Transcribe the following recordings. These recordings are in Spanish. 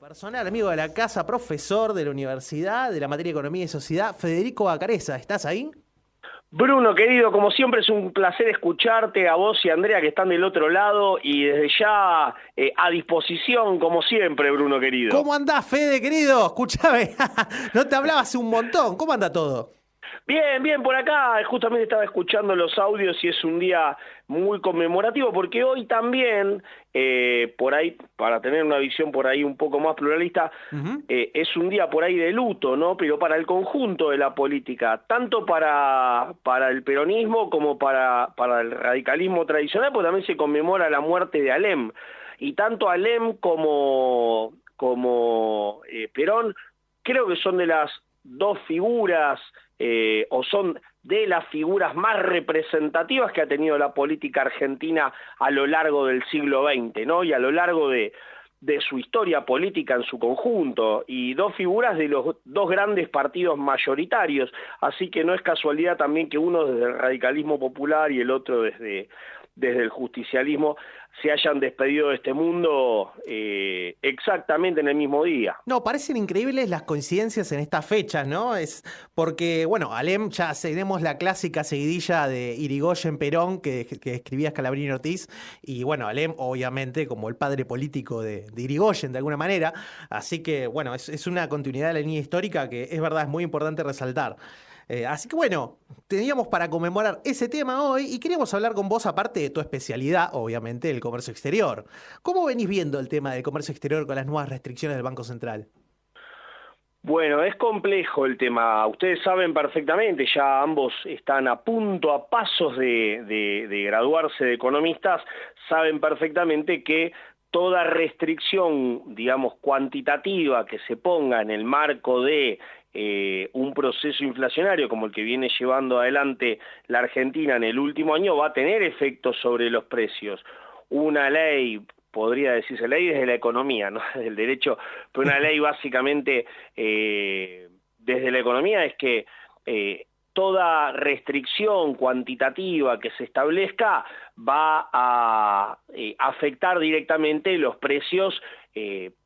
Personal, amigo de la casa, profesor de la universidad, de la materia de Economía y Sociedad, Federico Bacareza, ¿estás ahí? Bruno, querido, como siempre es un placer escucharte, a vos y a Andrea que están del otro lado, y desde ya a disposición, como siempre, Bruno, querido. ¿Cómo andás, Fede, querido? Escuchame, no te hablaba hace un montón, ¿cómo anda todo? Bien, bien, por acá justamente estaba escuchando los audios y es un día muy conmemorativo porque hoy también, por ahí, para tener una visión por ahí un poco más pluralista, Ujú. es un día por ahí de luto, ¿no? Pero para el conjunto de la política, tanto para el peronismo como para el radicalismo tradicional, pues también se conmemora la muerte de Alem. Y tanto Alem como Perón, creo que son de las dos figuras o son de las figuras más representativas que ha tenido la política argentina a lo largo del siglo XX, ¿no? Y a lo largo de su historia política en su conjunto, y dos figuras de los dos grandes partidos mayoritarios, así que no es casualidad también que uno desde el radicalismo popular y el otro desde el justicialismo se hayan despedido de este mundo exactamente en el mismo día. No, parecen increíbles las coincidencias en estas fechas, ¿no? Es porque, bueno, Alem, ya tenemos la clásica seguidilla de Irigoyen Perón que escribía Scalabrini Ortiz, y bueno, Alem, obviamente, como el padre político de Irigoyen, de alguna manera. Así que, bueno, es una continuidad de la línea histórica que es verdad, es muy importante resaltar. Así que bueno, teníamos para conmemorar ese tema hoy y queríamos hablar con vos, aparte de tu especialidad, obviamente, el comercio exterior. ¿Cómo venís viendo el tema del comercio exterior con las nuevas restricciones del Banco Central? Bueno, es complejo el tema. Ustedes saben perfectamente, ya ambos están a punto, a pasos de graduarse de economistas, saben perfectamente que toda restricción, digamos, cuantitativa que se ponga en el marco de un proceso inflacionario como el que viene llevando adelante la Argentina en el último año va a tener efectos sobre los precios. Una ley, podría decirse ley desde la economía, no desde el derecho, pero una ley básicamente desde la economía es que toda restricción cuantitativa que se establezca va a afectar directamente los precios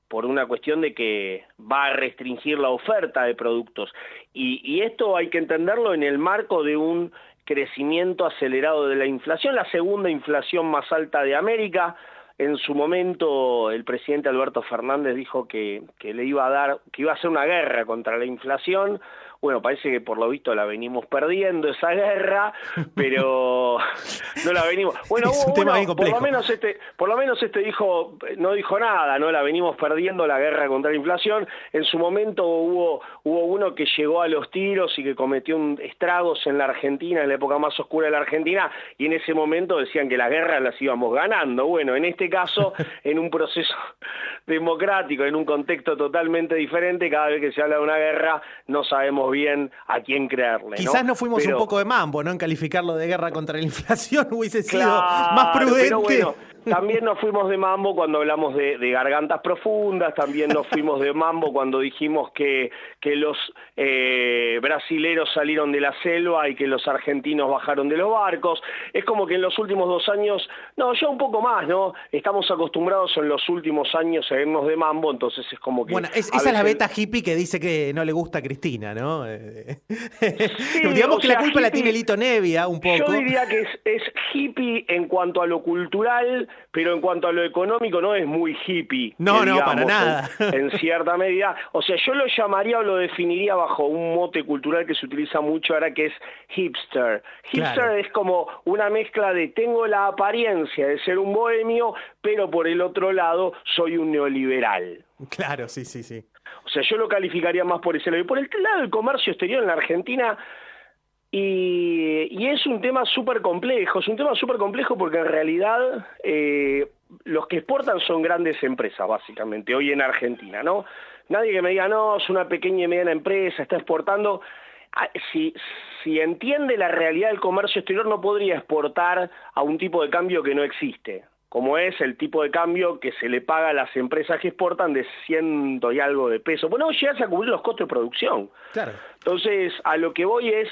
por una cuestión de que va a restringir la oferta de productos. Y esto hay que entenderlo en el marco de un crecimiento acelerado de la inflación, la segunda inflación más alta de América. En su momento el presidente Alberto Fernández dijo que le iba a dar, que iba a hacer una guerra contra la inflación. Bueno, parece que por lo visto la venimos perdiendo esa guerra, pero no la venimos. Bueno, Es un tema bien por complejo. lo menos este dijo, no dijo nada, ¿no? La venimos perdiendo la guerra contra la inflación. En su momento hubo uno que llegó a los tiros y que cometió estragos en la Argentina, en la época más oscura de la Argentina, y en ese momento decían que las guerras las íbamos ganando. Bueno, en este caso, en un proceso democrático, en un contexto totalmente diferente, cada vez que se habla de una guerra no sabemos bien a quién creerle, Quizás ¿no? no fuimos un Pero poco de mambo, ¿no? En calificarlo de guerra contra la inflación hubiese sido más claro, pero prudente. bueno, también nos fuimos de mambo cuando hablamos de gargantas profundas, también nos fuimos de mambo cuando dijimos que los brasileros salieron de la selva y que los argentinos bajaron de los barcos. Es como que en los últimos 2 años, no, ya un poco más, ¿no? Estamos acostumbrados en los últimos años a irnos de mambo, entonces es como que Bueno, a esa es la veces... beta hippie que dice que no le gusta a Cristina, ¿no? Sí, Digamos o que la sea, culpa la tiene hippie, Lito Nevia un yo poco. diría que es hippie en cuanto a lo cultural, pero en cuanto a lo económico no es muy hippie, que No, no, para digamos, nada. en cierta medida. O sea, yo lo llamaría o lo definiría bajo un mote cultural que se utiliza mucho ahora, que es hipster. Claro, Hipster es como una mezcla de tengo la apariencia de ser un bohemio, pero por el otro lado soy un neoliberal. claro, sí, sí, sí. O sea, yo lo calificaría más por ese lado. Y por el lado del comercio exterior en la Argentina, y es un tema súper complejo, porque en realidad los que exportan son grandes empresas, básicamente, hoy en Argentina, ¿no? Nadie que me diga, no, es una pequeña y mediana empresa, está exportando. Si entiende la realidad del comercio exterior, no podría exportar a un tipo de cambio que no existe, como es el tipo de cambio que se le paga a las empresas que exportan de 100 y algo de pesos. Bueno, no llegas a cubrir los costos de producción. Claro. Entonces, a lo que voy es,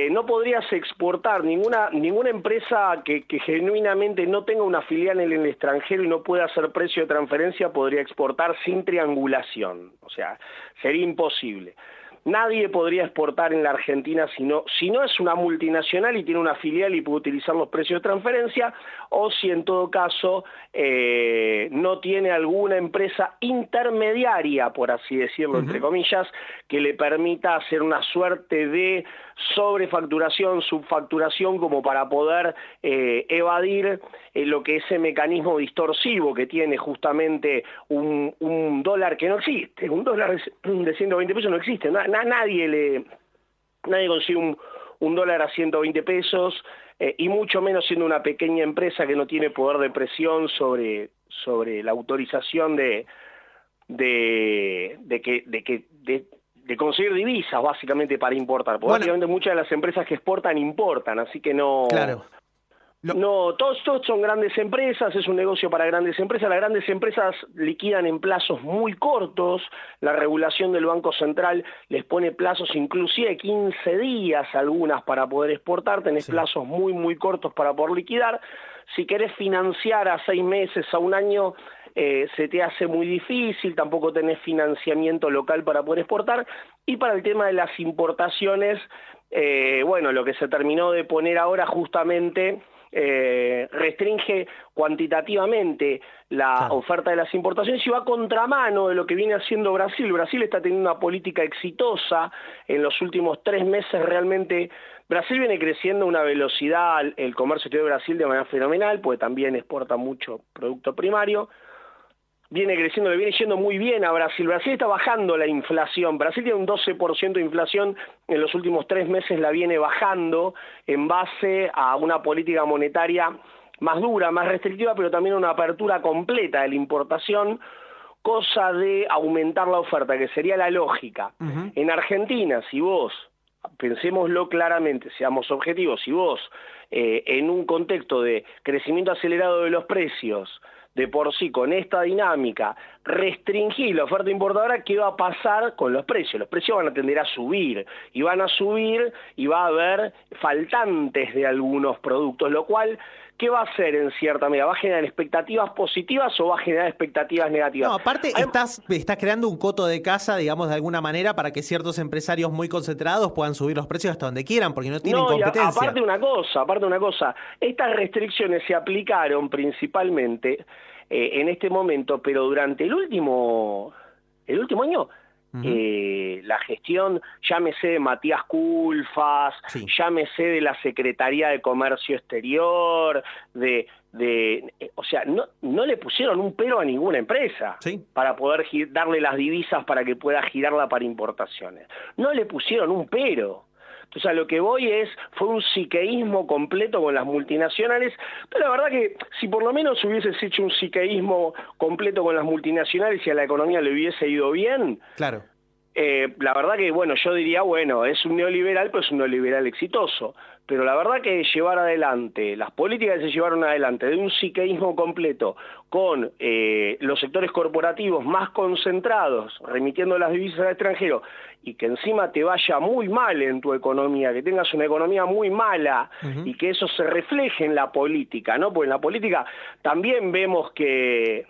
no podrías exportar ninguna empresa que genuinamente no tenga una filial en el extranjero y no pueda hacer precio de transferencia, podría exportar sin triangulación. O sea, sería imposible. Nadie podría exportar en la Argentina si no es una multinacional y tiene una filial y puede utilizar los precios de transferencia, o si en todo caso no tiene alguna empresa intermediaria, por así decirlo, entre comillas, que le permita hacer una suerte de sobrefacturación, subfacturación, como para poder evadir lo que es ese mecanismo distorsivo que tiene justamente un dólar que no existe. Un dólar de 120 pesos no existe. Nadie consigue un dólar a 120 pesos, y mucho menos siendo una pequeña empresa que no tiene poder de presión sobre la autorización de conseguir divisas, básicamente, para importar. Porque básicamente muchas de las empresas que exportan, importan, así que no... Claro. No, todos son grandes empresas, es un negocio para grandes empresas. Las grandes empresas liquidan en plazos muy cortos. La regulación del Banco Central les pone plazos inclusive 15 días algunas para poder exportar. Tenés plazos muy, muy cortos para poder liquidar. Si querés financiar a 6 meses, a un año, se te hace muy difícil. Tampoco tenés financiamiento local para poder exportar. Y para el tema de las importaciones, lo que se terminó de poner ahora justamente... restringe cuantitativamente la oferta de las importaciones y va a contramano de lo que viene haciendo Brasil. Brasil está teniendo una política exitosa en los últimos 3 meses. Realmente Brasil viene creciendo a una velocidad, el comercio exterior de Brasil, de manera fenomenal, porque también exporta mucho producto primario. Viene creciendo, le viene yendo muy bien a Brasil. Brasil está bajando la inflación. Brasil tiene un 12% de inflación, en los últimos 3 meses la viene bajando en base a una política monetaria más dura, más restrictiva, pero también una apertura completa de la importación, cosa de aumentar la oferta, que sería la lógica. En Argentina, si vos, pensémoslo claramente, seamos objetivos, si vos en un contexto de crecimiento acelerado de los precios, de por sí, con esta dinámica, restringir la oferta importadora, ¿qué va a pasar con los precios? Los precios van a tender a subir, y van a subir, y va a haber faltantes de algunos productos, lo cual, ¿qué va a hacer en cierta medida? ¿Va a generar expectativas positivas o va a generar expectativas negativas? No, aparte estás creando un coto de casa, digamos, de alguna manera, para que ciertos empresarios muy concentrados puedan subir los precios hasta donde quieran, porque no tienen competencia. Aparte una cosa, estas restricciones se aplicaron principalmente en este momento, pero durante el último año, la gestión, llámese de Matías Culfas, llámese de la Secretaría de Comercio Exterior, o sea, no le pusieron un pero a ninguna empresa para poder darle las divisas para que pueda girarla para importaciones. No le pusieron un pero. Entonces, a lo que voy fue un siqueísmo completo con las multinacionales, pero la verdad que si por lo menos hubieses hecho un siqueísmo completo con las multinacionales y a la economía le hubiese ido bien, claro. La verdad que, yo diría, es un neoliberal, pero es un neoliberal exitoso. Pero la verdad que llevar adelante, las políticas que se llevaron adelante de un siqueísmo completo con los sectores corporativos más concentrados, remitiendo las divisas al extranjero, y que encima te vaya muy mal en tu economía, que tengas una economía muy mala, y que eso se refleje en la política, ¿no? Porque en la política también vemos que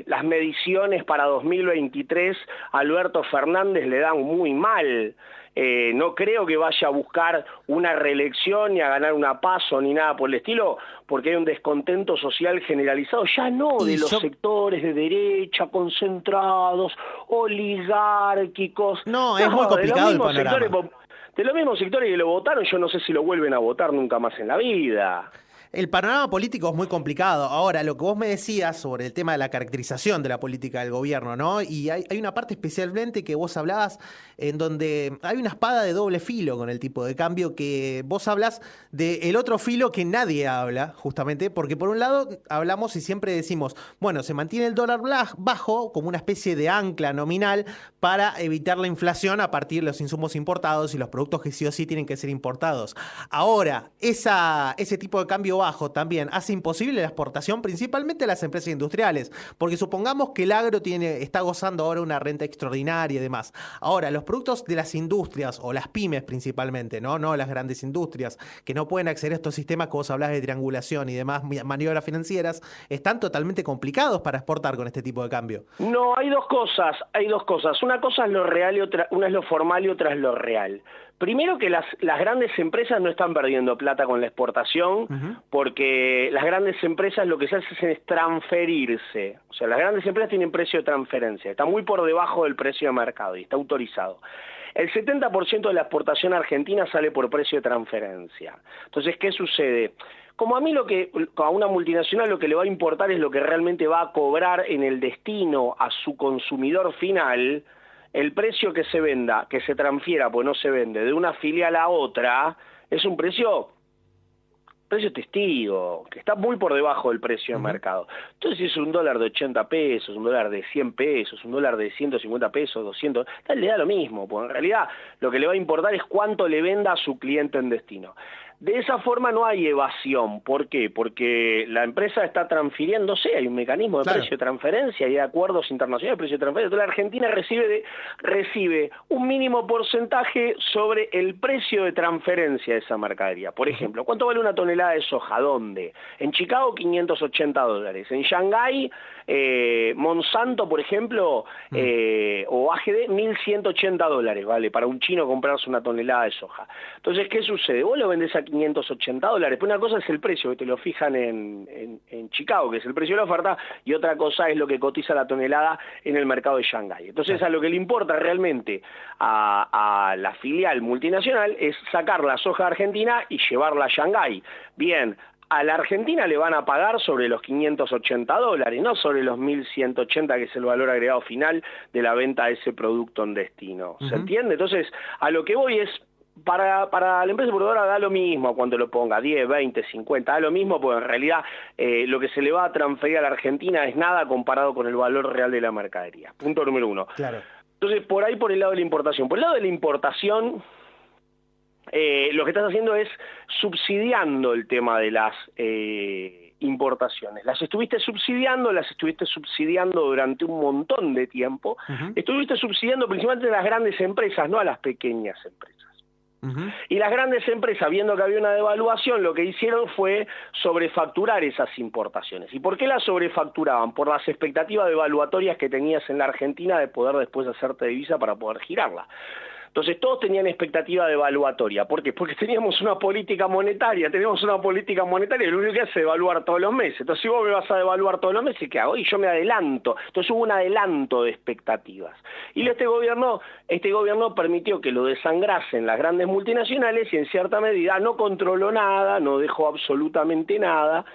las mediciones para 2023 a Alberto Fernández le dan muy mal. No creo que vaya a buscar una reelección ni a ganar una PASO ni nada por el estilo, porque hay un descontento social generalizado, ya no de los sectores de derecha concentrados, oligárquicos. No, es muy complicado el panorama. De los mismos sectores que lo votaron, yo no sé si lo vuelven a votar nunca más en la vida. El panorama político es muy complicado. Ahora, lo que vos me decías sobre el tema de la caracterización de la política del gobierno, ¿no? Y hay una parte especialmente que vos hablabas en donde hay una espada de doble filo con el tipo de cambio, que vos hablas del otro filo que nadie habla, justamente, porque por un lado hablamos y siempre decimos, bueno, se mantiene el dólar bajo como una especie de ancla nominal para evitar la inflación a partir de los insumos importados y los productos que sí o sí tienen que ser importados. Ahora, ese tipo de cambio bajo también hace imposible la exportación, principalmente a las empresas industriales, porque supongamos que el agro está gozando ahora una renta extraordinaria y demás. Ahora, los productos de las industrias o las pymes principalmente, no las grandes industrias, que no pueden acceder a estos sistemas que vos hablás de triangulación y demás maniobras financieras, están totalmente complicados para exportar con este tipo de cambio. No, hay dos cosas. Una cosa es lo real y una es lo formal y otra es lo real. Primero que las grandes empresas no están perdiendo plata con la exportación, porque las grandes empresas lo que se hace es transferirse. O sea, las grandes empresas tienen precio de transferencia, está muy por debajo del precio de mercado y está autorizado. El 70% de la exportación argentina sale por precio de transferencia. Entonces, ¿qué sucede? Como a una multinacional lo que le va a importar es lo que realmente va a cobrar en el destino a su consumidor final, el precio que se venda, que se transfiera, pues no se vende, de una filial a otra, es un precio testigo, que está muy por debajo del precio de mercado. Entonces, si es un dólar de 80 pesos, un dólar de 100 pesos, un dólar de 150 pesos, 200, le da lo mismo, porque en realidad lo que le va a importar es cuánto le venda a su cliente en destino. De esa forma no hay evasión. ¿Por qué? Porque la empresa está transfiriéndose, hay un mecanismo de precio de transferencia, hay acuerdos internacionales de precio de transferencia. Entonces la Argentina recibe un mínimo porcentaje sobre el precio de transferencia de esa mercadería. Por ejemplo, ¿cuánto vale una tonelada de soja? ¿Dónde? En Chicago, $580. En Shanghái, Monsanto, por ejemplo, o AGD, $1.180, ¿vale? Para un chino comprarse una tonelada de soja. Entonces, ¿qué sucede? Vos lo vendés a $580, pues una cosa es el precio que te lo fijan en Chicago, que es el precio de la oferta, y otra cosa es lo que cotiza la tonelada en el mercado de Shanghái. Entonces, a lo que le importa realmente a la filial multinacional es sacar la soja argentina y llevarla a Shanghái. Bien, a la Argentina le van a pagar sobre los $580, no sobre los 1.180, que es el valor agregado final de la venta de ese producto en destino. ¿Se entiende? Entonces, a lo que voy es, para la empresa exportadora da lo mismo cuando lo ponga, 10, 20, 50, da lo mismo, porque en realidad lo que se le va a transferir a la Argentina es nada comparado con el valor real de la mercadería. Punto número uno. Claro. Entonces, por ahí por el lado de la importación. Por el lado de la importación, lo que estás haciendo es subsidiando el tema de las importaciones. Las estuviste subsidiando durante un montón de tiempo. Estuviste subsidiando principalmente a las grandes empresas, no a las pequeñas empresas. Y las grandes empresas, viendo que había una devaluación, lo que hicieron fue sobrefacturar esas importaciones. ¿Y por qué las sobrefacturaban? Por las expectativas devaluatorias que tenías en la Argentina de poder después hacerte divisa para poder girarla. Entonces todos tenían expectativa devaluatoria. ¿Por qué? Porque teníamos una política monetaria, y lo único que hace es devaluar todos los meses. Entonces si vos me vas a devaluar todos los meses, ¿qué hago? Y yo me adelanto. Entonces hubo un adelanto de expectativas. Y este gobierno permitió que lo desangrasen las grandes multinacionales y en cierta medida no controló nada, no dejó absolutamente nada.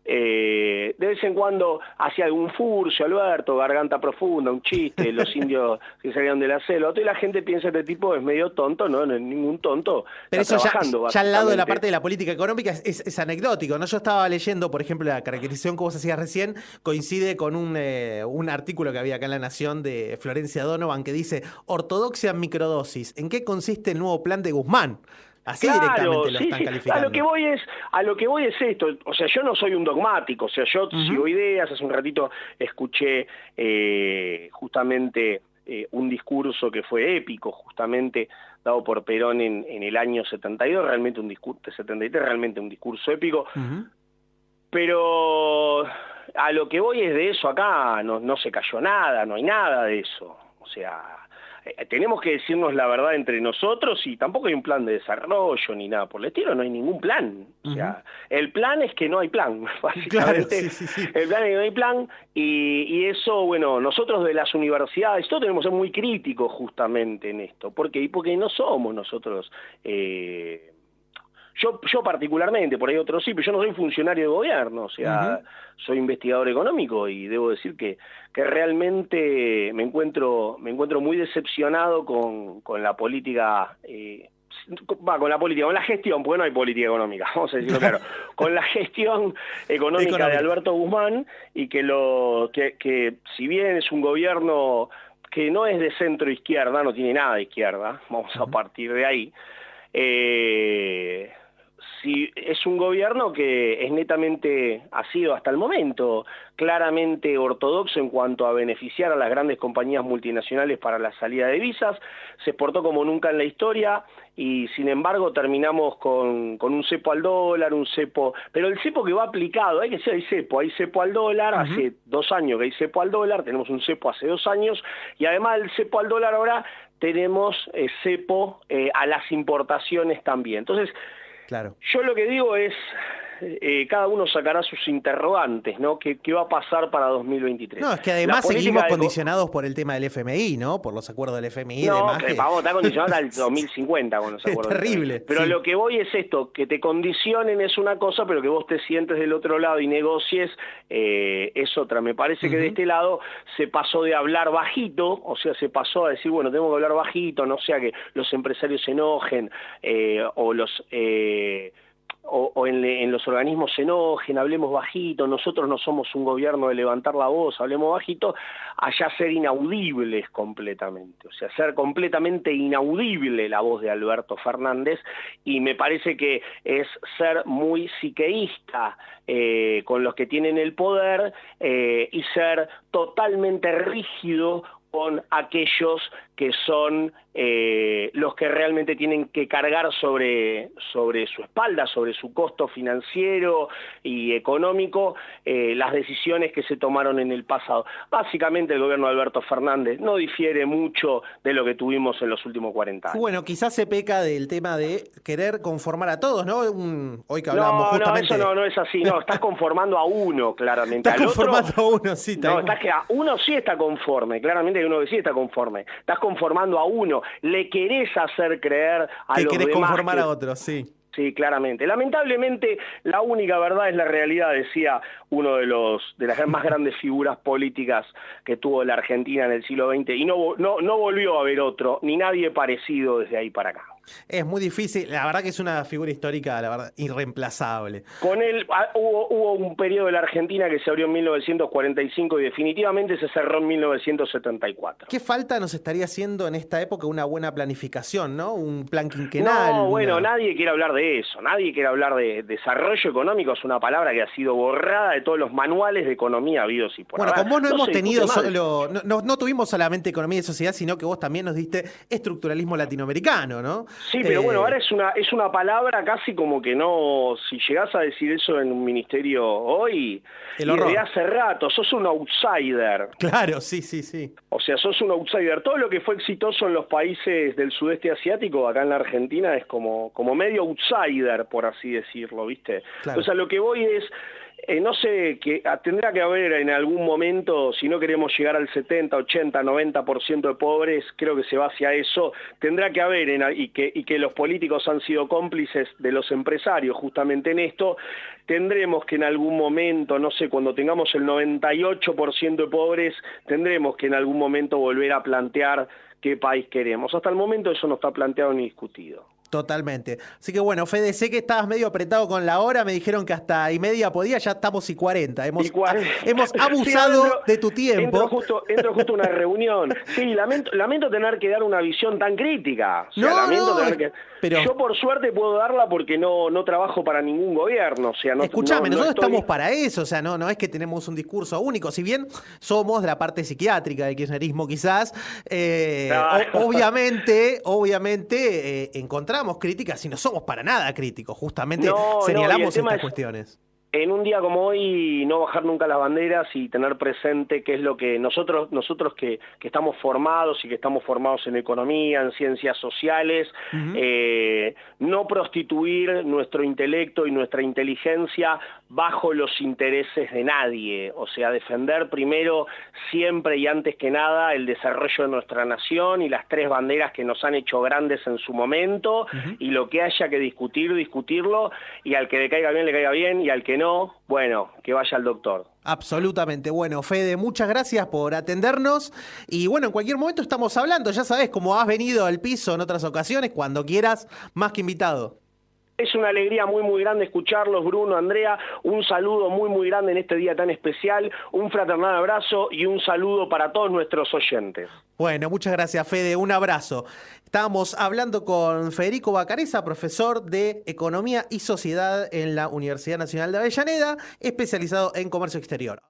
De vez en cuando hacía algún furcio, Alberto, garganta profunda, un chiste, los indios que salían de la selva, y la gente piensa que este tipo es medio tonto, no es ningún tonto. Pero eso ya al lado de la parte de la política económica es anecdótico, ¿no? Yo estaba leyendo, por ejemplo, la caracterización que vos hacías recién, coincide con un artículo que había acá en La Nación de Florencia Donovan que dice: ortodoxia en microdosis, ¿en qué consiste el nuevo plan de Guzmán? Así directamente lo están calificando. A lo que voy es esto, o sea, yo no soy un dogmático, o sea, yo sigo ideas. Hace un ratito escuché justamente un discurso que fue épico, justamente dado por Perón en el año 72, realmente un discurso, 73, realmente un discurso épico, pero a lo que voy es de eso acá, no se cayó nada, no hay nada de eso, o sea... tenemos que decirnos la verdad entre nosotros, y tampoco hay un plan de desarrollo ni nada por el estilo, no hay ningún plan. O sea, el plan es que no hay plan, básicamente. Claro, sí. El plan es que no hay plan, y eso, bueno, nosotros de las universidades, todos tenemos que ser muy críticos justamente en esto. ¿Por qué? Porque no somos nosotros... Yo particularmente, por ahí otros sí, pero yo no soy funcionario de gobierno, o sea, soy investigador económico, y debo decir que realmente me encuentro muy decepcionado con la política, con la gestión, porque no hay política económica, vamos a decirlo claro, con la gestión económica de Alberto Guzmán, y que si bien es un gobierno que no es de centro izquierda, no tiene nada de izquierda, vamos a partir de ahí, si es un gobierno que es netamente, ha sido hasta el momento, claramente ortodoxo en cuanto a beneficiar a las grandes compañías multinacionales para la salida de visas, se exportó como nunca en la historia y sin embargo terminamos con un cepo al dólar, un cepo, pero el cepo que va aplicado, hay cepo al dólar, hace 2 años que hay cepo al dólar, tenemos un cepo hace 2 años y además del cepo al dólar ahora tenemos cepo a las importaciones también. Entonces, Claro. yo lo que digo es, cada uno sacará sus interrogantes, ¿no? ¿Qué va a pasar para 2023? No, es que además seguimos condicionados por el tema del FMI, ¿no? Por los acuerdos del FMI y demás. No, vamos a estar condicionados al 2050 con los acuerdos. Es terrible. Pero sí. lo que voy es esto, que te condicionen es una cosa, pero que vos te sientes del otro lado y negocies es otra. Me parece que de este lado se pasó de hablar bajito, o sea, se pasó a decir, bueno, tengo que hablar bajito, no sea que los empresarios se enojen o los... o en los organismos se enojen, hablemos bajito, nosotros no somos un gobierno de levantar la voz, hablemos bajito, allá ser inaudibles completamente, o sea, ser completamente inaudible la voz de Alberto Fernández, y me parece que es ser muy siqueísta con los que tienen el poder y ser totalmente rígido con aquellos que son los que realmente tienen que cargar sobre su espalda, sobre su costo financiero y económico, las decisiones que se tomaron en el pasado. Básicamente el gobierno de Alberto Fernández no difiere mucho de lo que tuvimos en los últimos 40 años. Bueno, quizás se peca del tema de querer conformar a todos, ¿no? Hoy que hablábamos justamente... No, eso no es así, no, estás conformando a uno, claramente. Estás conformando a uno, sí. No, estás que a uno sí está conforme, claramente hay uno que sí está conforme. Estás conformando a uno, le querés hacer creer a que los querés demás conformar a otros, sí. Sí, claramente. Lamentablemente, la única verdad es la realidad, decía uno de las más grandes figuras políticas que tuvo la Argentina en el siglo XX, y no volvió a haber otro, ni nadie parecido desde ahí para acá. Es muy difícil, la verdad que es una figura histórica, la verdad, irreemplazable. Con él hubo un periodo de la Argentina que se abrió en 1945 y definitivamente se cerró en 1974. ¿Qué falta nos estaría haciendo en esta época una buena planificación, ¿no? Un plan quinquenal. No, bueno, nadie quiere hablar de eso, nadie quiere hablar de desarrollo económico, es una palabra que ha sido borrada de todos los manuales de economía habidos y por haber. Bueno, con vos no hemos tenido solo, no tuvimos solamente economía y sociedad, sino que vos también nos diste estructuralismo latinoamericano, ¿no? Sí, pero bueno, ahora es una palabra casi como que no, si llegás a decir eso en un ministerio hoy, desde hace rato, sos un outsider. Claro, sí. O sea, sos un outsider. Todo lo que fue exitoso en los países del sudeste asiático, acá en la Argentina, es como medio outsider, por así decirlo, ¿viste? Claro. O sea, lo que voy es... no sé, que tendrá que haber en algún momento, si no queremos llegar al 70, 80, 90% de pobres, creo que se va hacia eso, tendrá que haber, y que los políticos han sido cómplices de los empresarios justamente en esto, tendremos que en algún momento, no sé, cuando tengamos el 98% de pobres, tendremos que en algún momento volver a plantear qué país queremos. Hasta el momento eso no está planteado ni discutido. Totalmente. Así que bueno, Fede, sé que estabas medio apretado con la hora, me dijeron que hasta y media podía, ya estamos y 40. Hemos abusado de tu tiempo. Entro justo a una reunión. Sí, lamento tener que dar una visión tan crítica. O sea, pero yo por suerte puedo darla porque no trabajo para ningún gobierno. O sea, escuchame, nosotros estamos para eso, o sea, no es que tenemos un discurso único, si bien somos de la parte psiquiátrica del kirchnerismo quizás, obviamente encontramos críticas y no somos para nada críticos, justamente señalamos estas cuestiones. En un día como hoy, no bajar nunca las banderas y tener presente qué es lo que nosotros que estamos formados y que estamos formados en economía, en ciencias sociales, no prostituir nuestro intelecto y nuestra inteligencia bajo los intereses de nadie, o sea, defender primero, siempre y antes que nada, el desarrollo de nuestra nación y las 3 banderas que nos han hecho grandes en su momento, y lo que haya que discutirlo, y al que le caiga bien, y al que no, bueno, que vaya al doctor. Absolutamente. Bueno, Fede, muchas gracias por atendernos y bueno, en cualquier momento estamos hablando, ya sabes, como has venido al piso en otras ocasiones, cuando quieras, más que invitado. Es una alegría muy, muy grande escucharlos, Bruno, Andrea. Un saludo muy, muy grande en este día tan especial. Un fraternal abrazo y un saludo para todos nuestros oyentes. Bueno, muchas gracias, Fede. Un abrazo. Estábamos hablando con Federico Bacareza, profesor de Economía y Sociedad en la Universidad Nacional de Avellaneda, especializado en comercio exterior.